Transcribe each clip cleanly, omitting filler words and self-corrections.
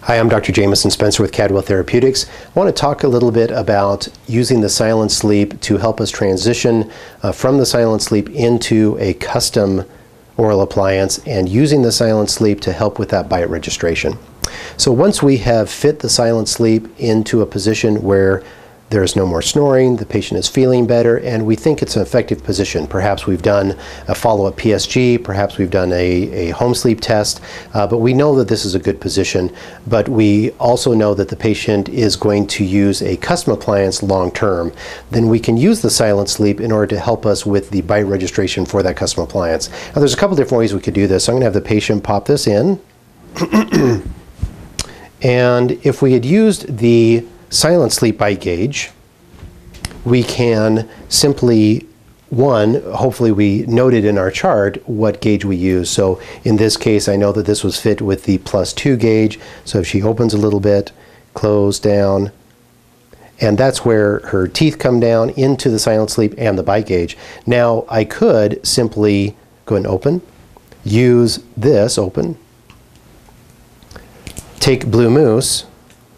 Hi, I'm Dr. Jamison Spencer with Cadwell Therapeutics. I want to talk a little bit about using the silent sleep to help us transition from the silent sleep into a custom oral appliance and using the silent sleep to help with that bite registration. So once we have fit the silent sleep into a position where there's no more snoring, the patient is feeling better, and we think it's an effective position. Perhaps we've done a follow-up PSG, perhaps we've done a home sleep test, but we know that this is a good position, but we also know that the patient is going to use a custom appliance long-term. Then we can use the silent sleep in order to help us with the bite registration for that custom appliance. Now there's a couple different ways we could do this. I'm going to have the patient pop this in, and if we had used the silent sleep bite gauge, we can simply, hopefully we noted in our chart what gauge we use. So in this case, I know that this was fit with the +2 gauge. So if she opens a little bit, close down, and that's where her teeth come down into the silent sleep and the bite gauge. Now I could simply go and open, use this, open, take Blue Moose,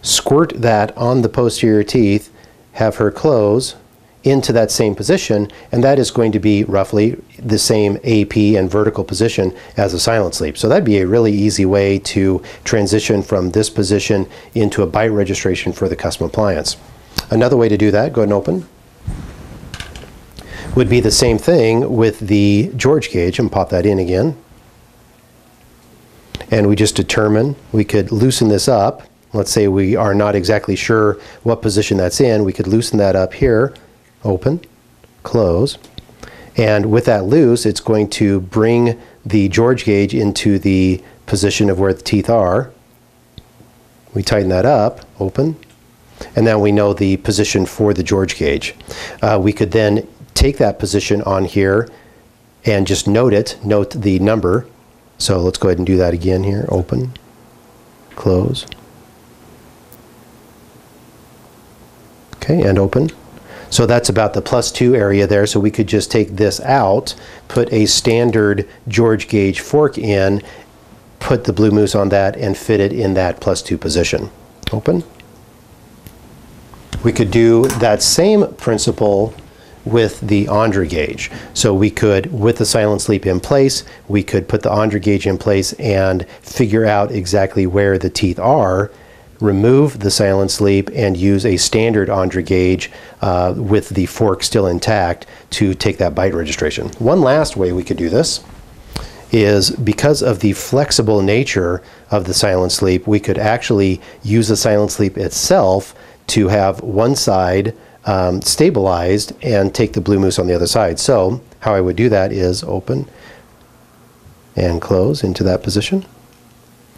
squirt that on the posterior teeth, have her close into that same position, and that is going to be roughly the same AP and vertical position as a silent sleep. So that'd be a really easy way to transition from this position into a bite registration for the custom appliance. Another way to do that, go ahead and open, would be the same thing with the George gauge, and pop that in again. And we just determine, we could loosen this up. Let's say we are not exactly sure what position that's in. We could loosen that up here, open, close. And with that loose, it's going to bring the George gauge into the position of where the teeth are. We tighten that up, open, and now we know the position for the George gauge. We could then take that position on here and just note the number. So let's go ahead and do that again here, open, close. Okay, and open. So that's about the +2 area there, so we could just take this out, put a standard George gauge fork in, put the Blue Moose on that, and fit it in that +2 position. Open. We could do that same principle with the Andre gauge. So we could, with the silent sleep in place, we could put the Andre gauge in place and figure out exactly where the teeth are, remove the silent sleep, and use a standard Andre gauge with the fork still intact to take that bite registration. One last way we could do this is, because of the flexible nature of the silent sleep, we could actually use the silent sleep itself to have one side stabilized and take the Blue Moose on the other side. So how I would do that is open and close into that position.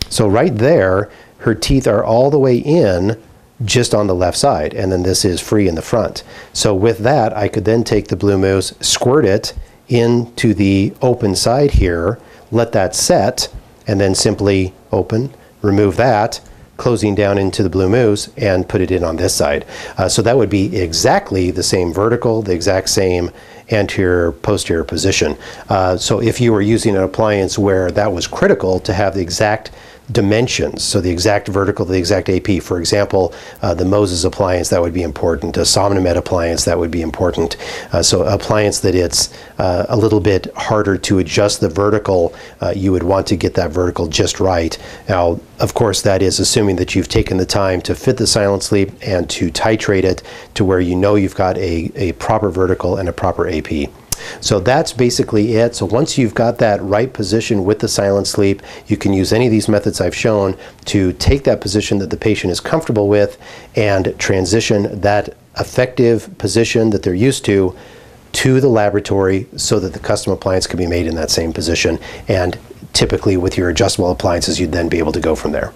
So right there, her teeth are all the way in just on the left side, and then this is free in the front. So with that, I could then take the Blue Moose, squirt it into the open side here, let that set, and then simply open, remove that, closing down into the Blue Moose, and put it in on this side. So that would be exactly the same vertical, the exact same anterior posterior position. So if you were using an appliance where that was critical to have the exact dimensions, so the exact vertical, the exact AP, for example, the Moses appliance, that would be important. A Somnomed appliance, that would be important. So appliance that it's a little bit harder to adjust the vertical, you would want to get that vertical just right. Now, of course, that is assuming that you've taken the time to fit the silent sleep and to titrate it to where you know you've got a proper vertical and a proper AP. So that's basically it. So once you've got that right position with the silent sleep, you can use any of these methods I've shown to take that position that the patient is comfortable with and transition that effective position that they're used to the laboratory so that the custom appliance can be made in that same position. And typically with your adjustable appliances, you'd then be able to go from there.